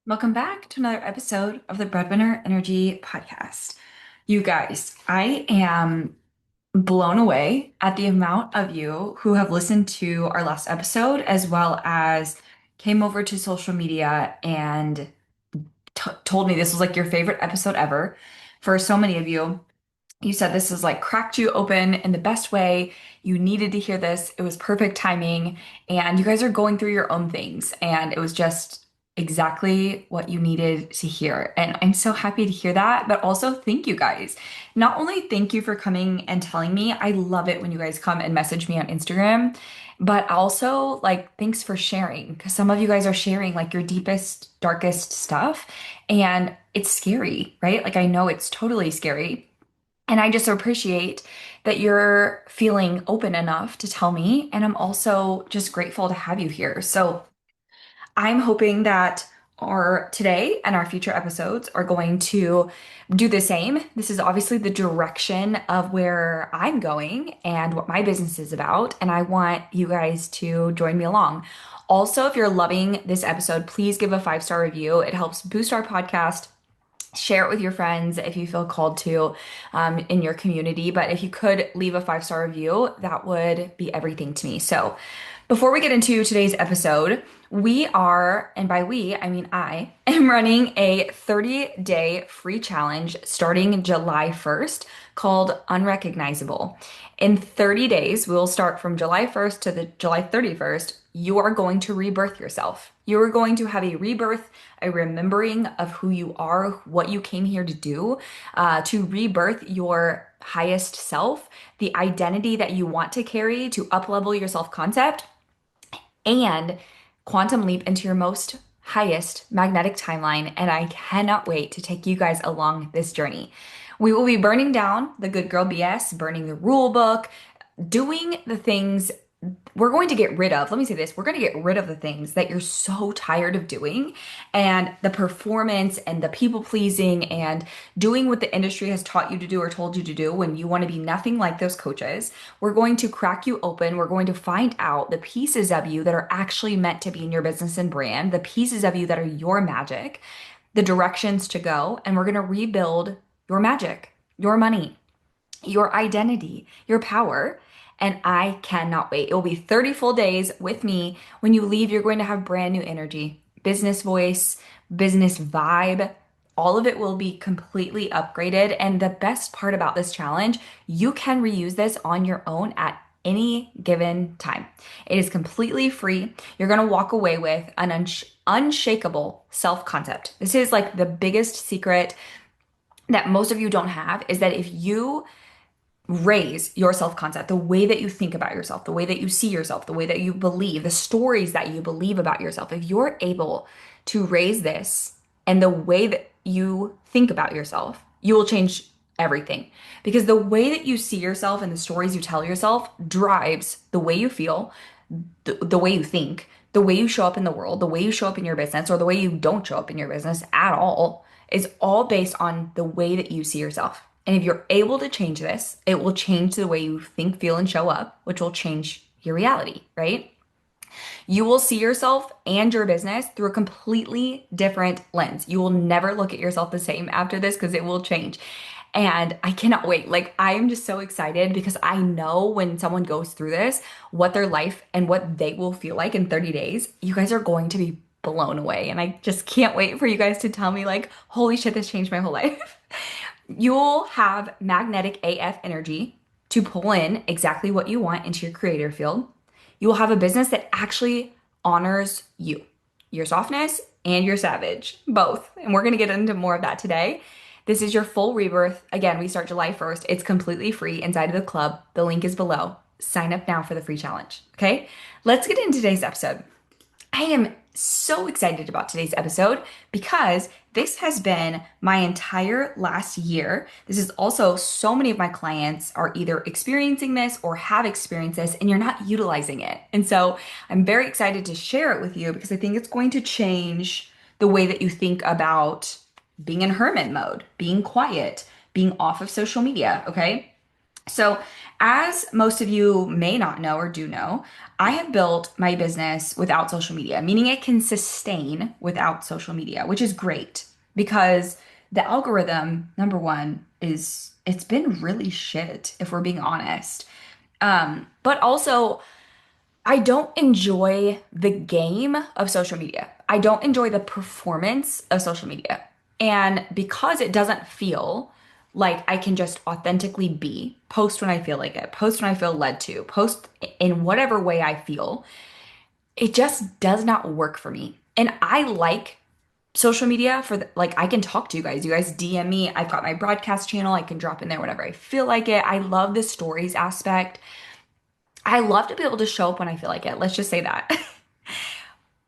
Welcome back to another episode of the Breadwinner Energy Podcast. You guys, I am blown away at the amount of you who have listened to our last episode, as well as came over to social media and told me this was like your favorite episode ever. For so many of you, you said this is like cracked you open in the best way. You needed to hear this. It was perfect timing. And you guys are going through your own things. And it was just exactly what you needed to hear. And I'm so happy to hear that. But also, thank you guys. Not only thank you for coming and telling me, I love it when you guys come and message me on Instagram, but also like thanks for sharing because some of you guys are sharing like your deepest, darkest stuff. And it's scary, right? Like, I know it's totally scary. And I just appreciate that you're feeling open enough to tell me. And I'm also just grateful to have you here. So I'm hoping that our today and our future episodes are going to do the same. This is obviously the direction of where I'm going and what my business is about. And I want you guys to join me along. Also, if you're loving this episode, please give a 5-star review. It helps boost our podcast. Share it with your friends if you feel called to in your community. But if you could leave a 5-star review, that would be everything to me. So before we get into today's episode, we are, and by we, I mean I, am running a 30-day free challenge starting July 1st called Unrecognizable. In 30 days, we will start from July 1st to the July 31st. You are going to rebirth yourself. You are going to have a rebirth, a remembering of who you are, what you came here to do, to rebirth your highest self, the identity that you want to carry, to uplevel your self-concept, and quantum leap into your most highest magnetic timeline. And I cannot wait to take you guys along this journey. We will be burning down the good girl BS, burning the rule book, doing the things we're going to get rid of. Let me say this. We're going to get rid of the things that you're so tired of doing and the performance and the people pleasing and doing what the industry has taught you to do or told you to do when you want to be nothing like those coaches. We're going to crack you open. We're going to find out the pieces of you that are actually meant to be in your business and brand, the pieces of you that are your magic, the directions to go, and we're going to rebuild your magic, your money, your identity, your power. And I cannot wait. It will be 30 full days with me. When you leave, you're going to have brand new energy, business voice, business vibe. All of it will be completely upgraded. And the best part about this challenge, you can reuse this on your own at any given time. It is completely free. You're going to walk away with an unshakable self-concept. This is like the biggest secret that most of you don't have is that if you raise your self concept, the way that you think about yourself, the way that you see yourself, the way that you believe, the stories that you believe about yourself, if you're able to raise this and the way that you think about yourself, you will change everything. Because the way that you see yourself and the stories you tell yourself drives the way you feel, the way you think, the way you show up in the world, the way you show up in your business, or the way you don't show up in your business at all, is all based on the way that you see yourself. And if you're able to change this, it will change the way you think, feel, and show up, which will change your reality, right? You will see yourself and your business through a completely different lens. You will never look at yourself the same after this because it will change. And I cannot wait. Like, I am just so excited because I know when someone goes through this, what their life and what they will feel like in 30 days. You guys are going to be blown away. And I just can't wait for you guys to tell me, like, holy shit, this changed my whole life. You'll have magnetic AF energy to pull in exactly what you want into your creator field. You will have a business that actually honors you, your softness and your savage, both. And we're going to get into more of that today. This is your full rebirth. Again, we start July 1st. It's completely free inside of the club. The link is below. Sign up now for the free challenge. Okay, let's get into today's episode. I am so excited about today's episode because this has been my entire last year. This is also so many of my clients are either experiencing this or have experienced this and you're not utilizing it. And so I'm very excited to share it with you because I think it's going to change the way that you think about being in hermit mode, being quiet, being off of social media, okay? So, as most of you may not know or do know, I have built my business without social media, meaning it can sustain without social media, which is great because the algorithm, number one, is it's been really shit, if we're being honest. But also, I don't enjoy the game of social media. I don't enjoy the performance of social media. And because it doesn't feel like I can just authentically be, post when I feel like it, post when I feel led to, post in whatever way I feel, it just does not work for me. And I like social media for like I can talk to you guys. You guys DM me. I've got my broadcast channel. I can drop in there whenever I feel like it. I love the stories aspect. I love to be able to show up when I feel like it. Let's just say that.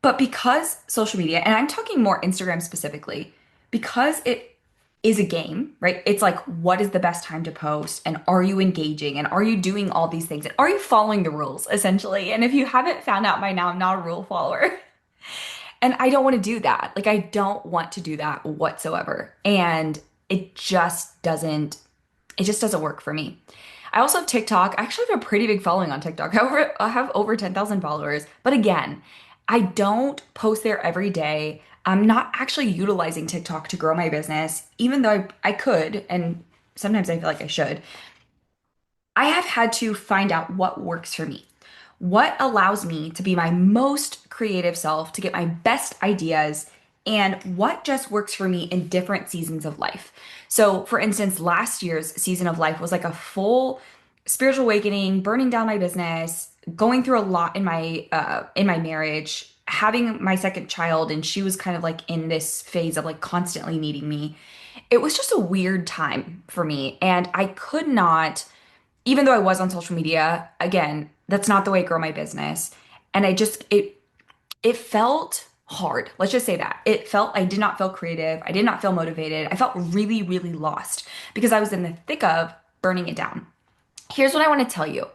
But because social media, and I'm talking more Instagram specifically, because it is a game, right? It's like, what is the best time to post? And are you engaging? And are you doing all these things? And are you following the rules, essentially? And if you haven't found out by now, I'm not a rule follower. And I don't want to do that. Like, I don't want to do that whatsoever. And it just doesn't, it just doesn't work for me. I also have TikTok. I actually have a pretty big following on TikTok. I have over 10,000 followers. But again, I don't post there every day. I'm not actually utilizing TikTok to grow my business, even though I could, and sometimes I feel like I should. I have had to find out what works for me. What allows me to be my most creative self, to get my best ideas, and what just works for me in different seasons of life. So, for instance, last year's season of life was like a full spiritual awakening, burning down my business, going through a lot in my marriage, having my second child, and she was kind of like in this phase of like constantly needing me. It was just a weird time for me, and I could not, even though I was on social media, again, that's not the way I grow my business. And it felt hard. Let's just say that. It felt I did not feel creative. I did not feel motivated. I felt really, really lost because I was in the thick of burning it down. Here's what I want to tell you.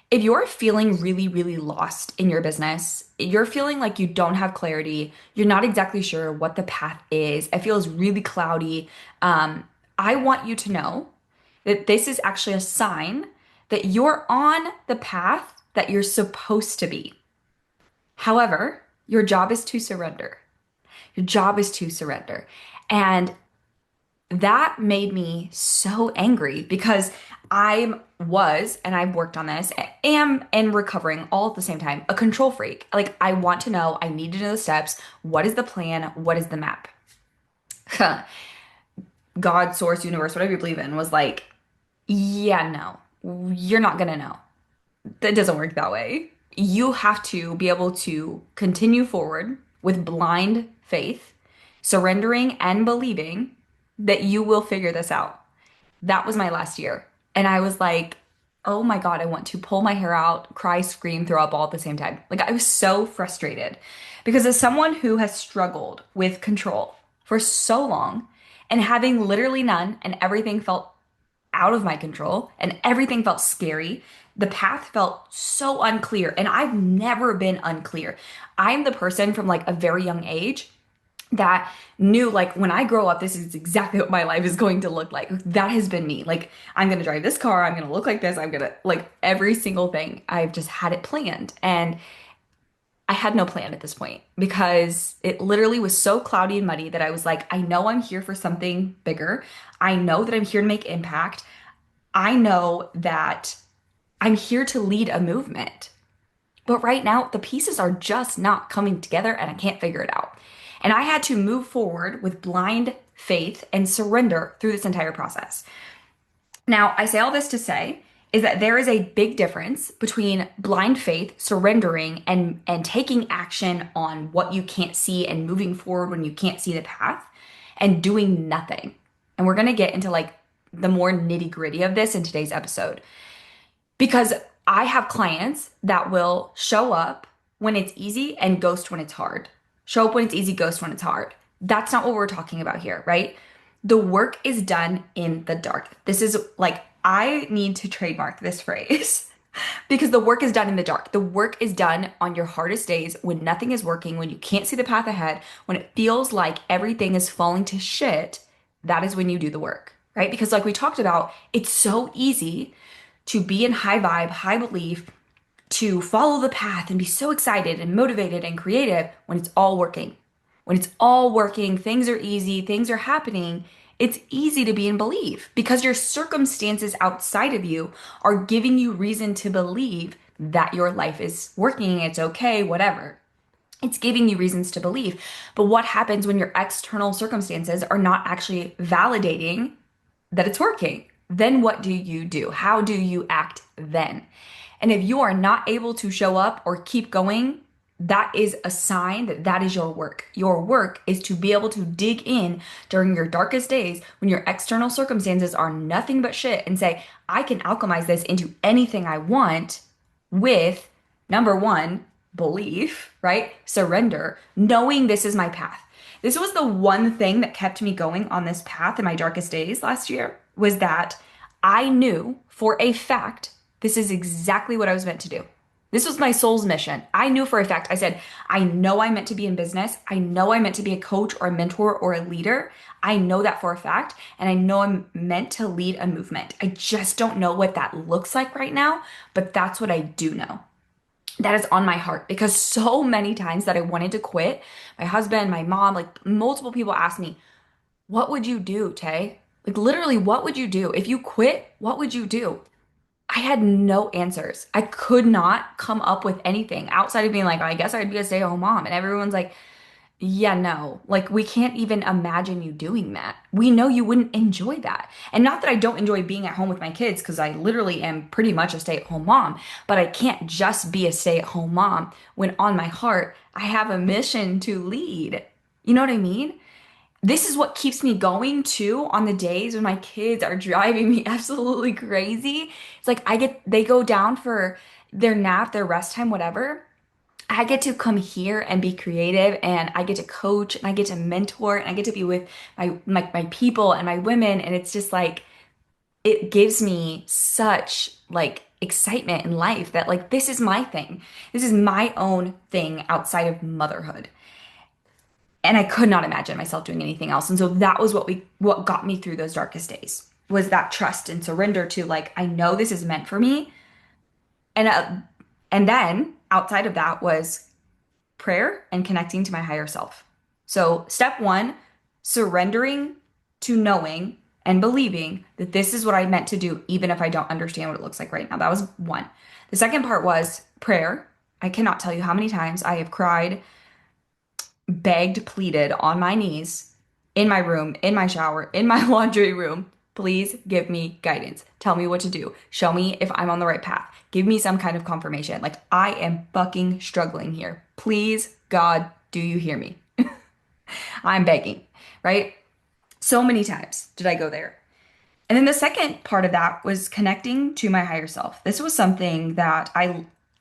If you're feeling really, really lost in your business, you're feeling like you don't have clarity, you're not exactly sure what the path is, it feels really cloudy. I want you to know that this is actually a sign that you're on the path that you're supposed to be. However, your job is to surrender. Your job is to surrender. And that made me so angry because and I've worked on this, am and recovering all at the same time, a control freak. Like, I want to know, I need to know the steps. What is the plan? What is the map? God, source, universe, whatever you believe in, was like, yeah, no, you're not gonna know. That doesn't work that way. You have to be able to continue forward with blind faith, surrendering and believing that you will figure this out. That was my last year. And I was like, oh my God, I want to pull my hair out, cry, scream, throw up all at the same time. Like, I was so frustrated because as someone who has struggled with control for so long and having literally none and everything felt out of my control and everything felt scary. The path felt so unclear, and I've never been unclear. I'm the person from like a very young age that knew like when I grow up, this is exactly what my life is going to look like. That has been me. Like, I'm gonna drive this car, I'm gonna look like this, I'm gonna like every single thing. I've just had it planned. And I had no plan at this point because it literally was so cloudy and muddy that I was like, I know I'm here for something bigger. I know that I'm here to make impact. I know that I'm here to lead a movement. But right now, the pieces are just not coming together and I can't figure it out. And I had to move forward with blind faith and surrender through this entire process. Now, I say all this to say is that there is a big difference between blind faith, surrendering, and taking action on what you can't see and moving forward when you can't see the path and doing nothing. And we're going to get into like the more nitty gritty of this in today's episode because I have clients that will show up when it's easy and ghost when it's hard. Show up when it's easy, ghost when it's hard. That's not what we're talking about here, right? The work is done in the dark. This is like, I need to trademark this phrase because the work is done in the dark. The work is done on your hardest days when nothing is working, when you can't see the path ahead, when it feels like everything is falling to shit. That is when you do the work, right? Because, like we talked about, it's so easy to be in high vibe, high belief, to follow the path and be so excited and motivated and creative when it's all working. When it's all working, things are easy, things are happening. It's easy to be in belief because your circumstances outside of you are giving you reason to believe that your life is working, it's okay, whatever. It's giving you reasons to believe. But what happens when your external circumstances are not actually validating that it's working? Then what do you do? How do you act then? And if you are not able to show up or keep going, that is a sign that that is your work. Your work is to be able to dig in during your darkest days when your external circumstances are nothing but shit and say, I can alchemize this into anything I want with number one, belief, right? Surrender, knowing this is my path. This was the one thing that kept me going on this path in my darkest days last year was that I knew for a fact this is exactly what I was meant to do. This was my soul's mission. I knew for a fact. I said, I know I'm meant to be in business. I know I'm meant to be a coach or a mentor or a leader. I know that for a fact. And I know I'm meant to lead a movement. I just don't know what that looks like right now, but that's what I do know. That is on my heart because so many times that I wanted to quit, my husband, my mom, like multiple people asked me, what would you do, Tay? Like literally, what would you do? If you quit, what would you do? I had no answers. I could not come up with anything outside of being like, I guess I'd be a stay-at-home mom. And everyone's like, yeah, no, like we can't even imagine you doing that. We know you wouldn't enjoy that. And not that I don't enjoy being at home with my kids, because I literally am pretty much a stay-at-home mom, but I can't just be a stay-at-home mom when on my heart, I have a mission to lead. You know what I mean? This is what keeps me going too on the days when my kids are driving me absolutely crazy. It's like they go down for their nap, their rest time, whatever. I get to come here and be creative and I get to coach and I get to mentor and I get to be with my people and my women. And it's just like, it gives me such like excitement in life that like, this is my thing. This is my own thing outside of motherhood. And I could not imagine myself doing anything else. And so that was what got me through those darkest days was that trust and surrender to like, I know this is meant for me. And and then outside of that was prayer and connecting to my higher self. So step one, surrendering to knowing and believing that this is what I meant to do, even if I don't understand what it looks like right now. That was one. The second part was prayer. I cannot tell you how many times I have cried, begged, pleaded on my knees in my room, in my shower, in my laundry room. Please give me guidance. Tell me what to do. Show me if I'm on the right path. Give me some kind of confirmation. Like I am fucking struggling here. Please, God, do you hear me? I'm begging, right? So many times did I go there. And then the second part of that was connecting to my higher self. This was something that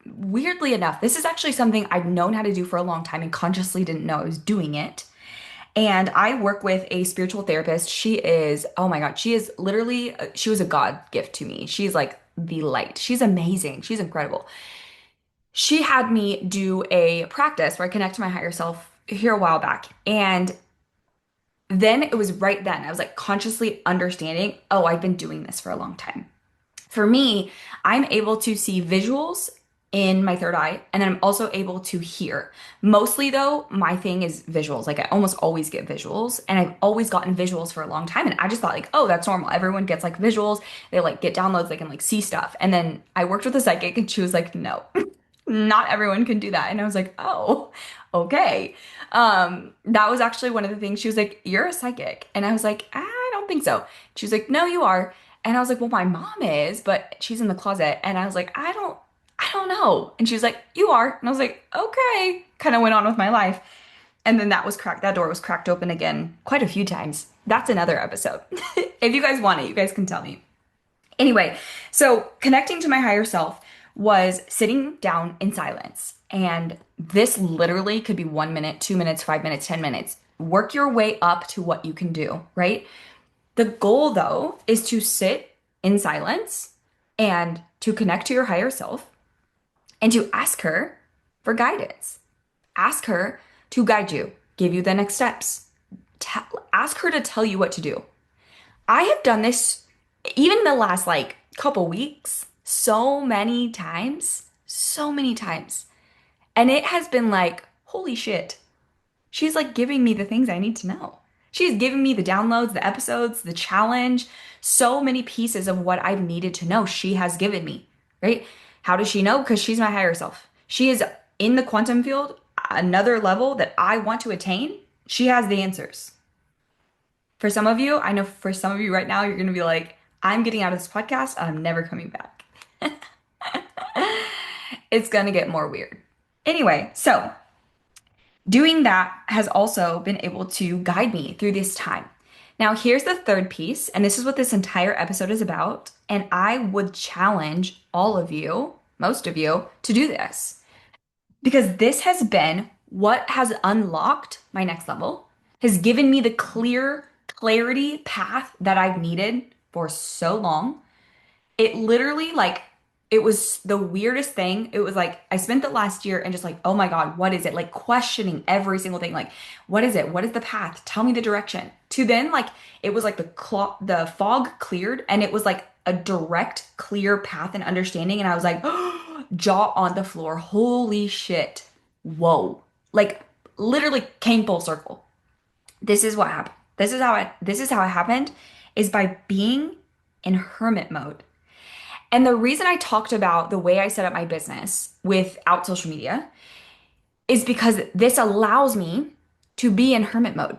weirdly enough, this is actually something I've known how to do for a long time and consciously didn't know I was doing it. And I work with a spiritual therapist. She is, oh my God, she is literally, she was a God gift to me. She's like the light. She's amazing. She's incredible. She had me do a practice where I connect to my higher self here a while back. And then it was right then, I was like consciously understanding, oh, I've been doing this for a long time. For me, I'm able to see visuals in my third eye, and then I'm also able to hear. Mostly though, my thing is visuals. Like I almost always get visuals, and I've always gotten visuals for a long time. And I just thought like, oh, that's normal. Everyone gets like visuals. They like get downloads, they can like see stuff. And then I worked with a psychic and she was like, no, not everyone can do that. And I was like, oh, okay. That was actually one of the things. She was like, you're a psychic. And I was like, I don't think so. She was like, no, you are. And I was like, well, my mom is, but she's in the closet. And I was like, I don't know. And she was like, you are. And I was like, okay. Kind of went on with my life. And then that door was cracked open again quite a few times. That's another episode. If you guys want it, you guys can tell me. Anyway, so connecting to my higher self was sitting down in silence. And this literally could be 1 minute, 2 minutes, 5 minutes, 10 minutes. Work your way up to what you can do, right? The goal though is to sit in silence and to connect to your higher self and to ask her for guidance. Ask her to guide you, give you the next steps. Ask her to tell you what to do. I have done this even the last like couple weeks so many times, so many times. And it has been like, holy shit. She's like giving me the things I need to know. She's giving me the downloads, the episodes, the challenge, so many pieces of what I've needed to know. She has given me, right? How does she know? Because she's my higher self. She is in the quantum field, another level that I want to attain. She has the answers. For some of you, I know for some of you right now, you're going to be like, I'm getting out of this podcast and I'm never coming back. It's going to get more weird. Anyway, so doing that has also been able to guide me through this time. Now, here's the third piece, and this is what this entire episode is about. And I would challenge all of you, most of you, to do this because this has been what has unlocked my next level, has given me the clarity path that I've needed for so long. It literally, like, it was the weirdest thing. It was like I spent the last year and just like, oh my God, what is it? Like questioning every single thing. Like, what is it? What is the path? Tell me the direction. To then, like, it was like the fog cleared and it was like a direct, clear path and understanding. And I was like, jaw on the floor. Holy shit. Whoa. Like, literally came full circle. This is what happened. This is how it happened is by being in hermit mode. And the reason I talked about the way I set up my business without social media is because this allows me to be in hermit mode.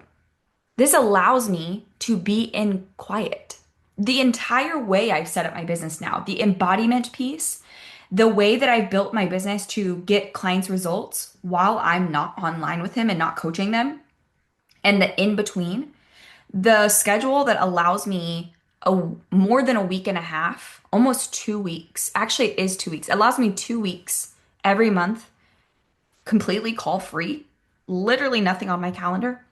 This allows me to be in quiet. The entire way I've set up my business now, the embodiment piece, the way that I've built my business to get clients results while I'm not online with them and not coaching them, and the in between, the schedule that allows me more than a week and a half, almost 2 weeks. Actually, it is 2 weeks. It allows me 2 weeks every month, completely call free, literally nothing on my calendar.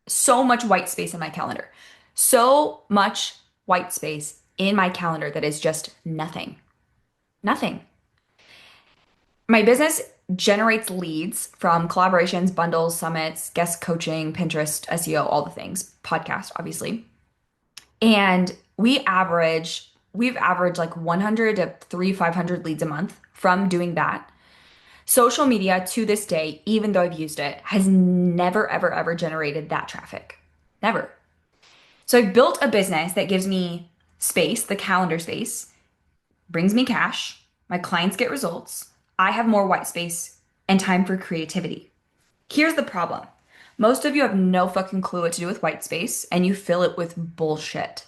So much white space in my calendar. So much white space in my calendar that is just nothing. Nothing. My business generates leads from collaborations, bundles, summits, guest coaching, Pinterest, SEO, all the things, podcast, obviously. And we've averaged like 100 to 500 leads a month from doing that. Social media to this day, even though I've used it, has never, ever, ever generated that traffic. Never. So I've built a business that gives me space, the calendar space, brings me cash. My clients get results. I have more white space and time for creativity. Here's the problem. Most of you have no fucking clue what to do with white space and you fill it with bullshit.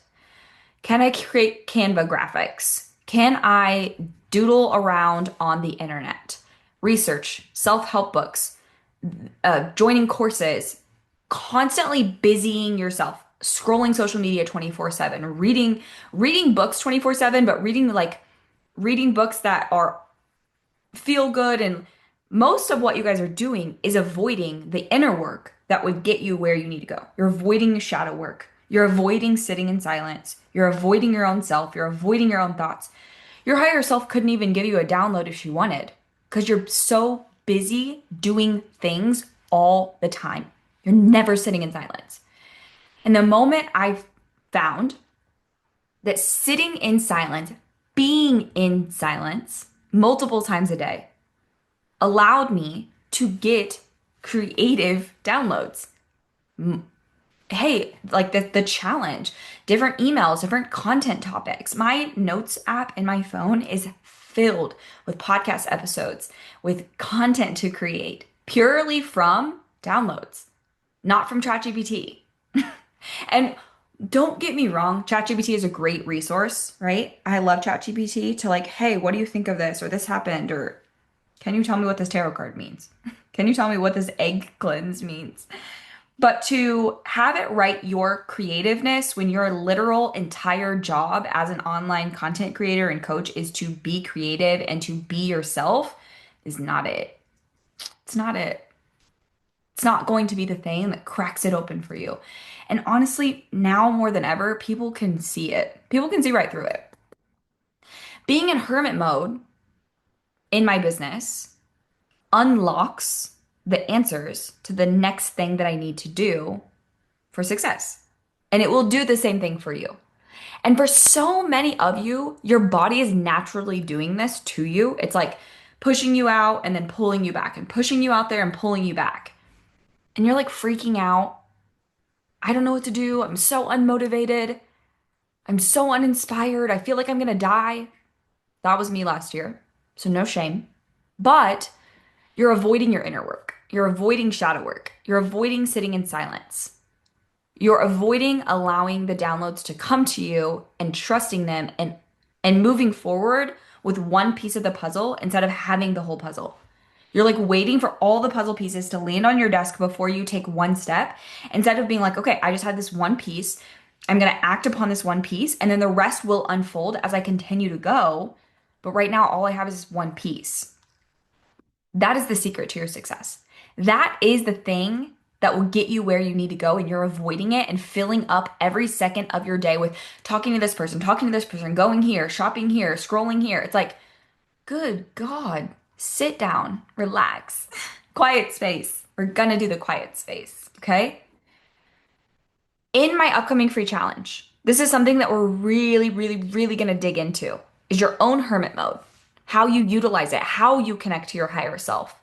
Can I create Canva graphics? Can I doodle around on the internet? Research, self-help books, joining courses, constantly busying yourself, scrolling social media 24/7, reading books 24/7, but reading books that are feel good. And most of what you guys are doing is avoiding the inner work that would get you where you need to go. You're avoiding the shadow work. You're avoiding sitting in silence. You're avoiding your own self. You're avoiding your own thoughts. Your higher self couldn't even give you a download if she wanted because you're so busy doing things all the time. You're never sitting in silence. And the moment I found that sitting in silence, being in silence multiple times a day, allowed me to get creative downloads. Hey, like the challenge, different emails, different content topics. My notes app in my phone is filled with podcast episodes, with content to create purely from downloads, not from ChatGPT. And don't get me wrong, ChatGPT is a great resource, right? I love ChatGPT to like, hey, what do you think of this? Or this happened? Or can you tell me what this tarot card means? Can you tell me what this egg cleanse means? But to have it write your creativeness when your literal entire job as an online content creator and coach is to be creative and to be yourself is not it. It's not it. It's not going to be the thing that cracks it open for you. And honestly, now more than ever, people can see it. People can see right through it. Being in hermit mode in my business unlocks the answers to the next thing that I need to do for success. And it will do the same thing for you. And for so many of you, your body is naturally doing this to you. It's like pushing you out and then pulling you back and pushing you out there and pulling you back. And you're like freaking out. I don't know what to do. I'm so unmotivated. I'm so uninspired. I feel like I'm going to die. That was me last year. So no shame. But you're avoiding your inner work. You're avoiding shadow work. You're avoiding sitting in silence. You're avoiding allowing the downloads to come to you and trusting them and moving forward with one piece of the puzzle instead of having the whole puzzle. You're like waiting for all the puzzle pieces to land on your desk before you take one step instead of being like, okay, I just had this one piece. I'm going to act upon this one piece and then the rest will unfold as I continue to go. But right now, all I have is this one piece. That is the secret to your success. That is the thing that will get you where you need to go, and you're avoiding it and filling up every second of your day with talking to this person, going here, shopping here, scrolling here. It's like, good God, sit down, relax, quiet space. We're gonna do the quiet space, okay? In my upcoming free challenge, this is something that we're really, really, really gonna dig into is your own hermit mode, how you utilize it, how you connect to your higher self,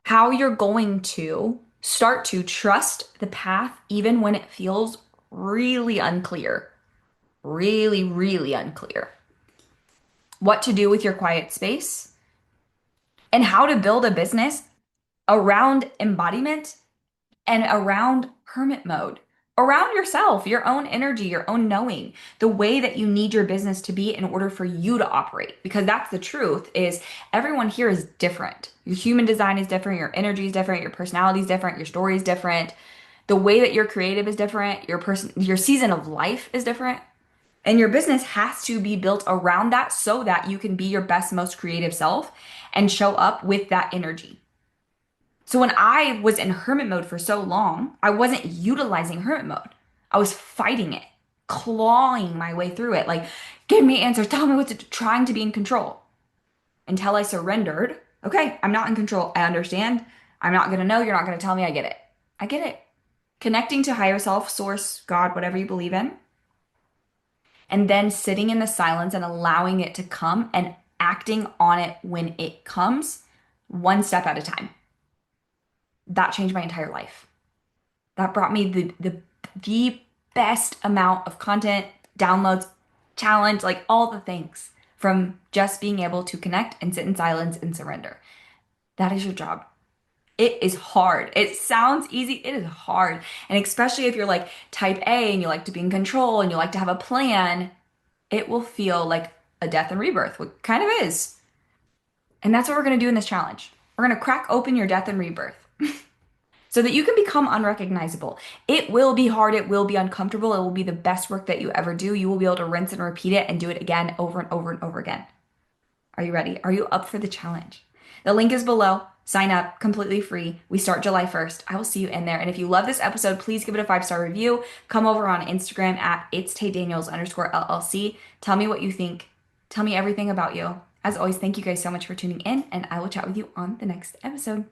how you're going to start to trust the path even when it feels really unclear, really, really unclear. What to do with your quiet space and how to build a business around embodiment and around hermit mode, around yourself, your own energy, your own knowing, the way that you need your business to be in order for you to operate. Because that's the truth is everyone here is different. Your human design is different, your energy is different, your personality is different, your story is different. The way that you're creative is different, your season of life is different. And your business has to be built around that so that you can be your best, most creative self and show up with that energy. So when I was in hermit mode for so long, I wasn't utilizing hermit mode. I was fighting it, clawing my way through it. Like, give me answers, tell me what to do, trying to be in control until I surrendered. Okay, I'm not in control. I understand. I'm not going to know. You're not going to tell me. I get it. I get it. Connecting to higher self, source, God, whatever you believe in, and then sitting in the silence and allowing it to come and acting on it when it comes, one step at a time. That changed my entire life. That brought me the best amount of content, downloads, challenge, like all the things from just being able to connect and sit in silence and surrender. That is your job. It is hard. It sounds easy. It is hard. And especially if you're like type A and you like to be in control and you like to have a plan, it will feel like a death and rebirth, what kind of is. And that's what we're going to do in this challenge. We're going to crack open your death and rebirth so that you can become unrecognizable. It will be hard. It will be uncomfortable. It will be the best work that you ever do. You will be able to rinse and repeat it and do it again over and over and over again. Are you ready? Are you up for the challenge? The link is below. Sign up completely free. We start July 1st. I will see you in there. And if you love this episode, please give it a 5-star review. Come over on Instagram at @itstaydaniels_LLC. Tell me what you think. Tell me everything about you. As always, thank you guys so much for tuning in, and I will chat with you on the next episode.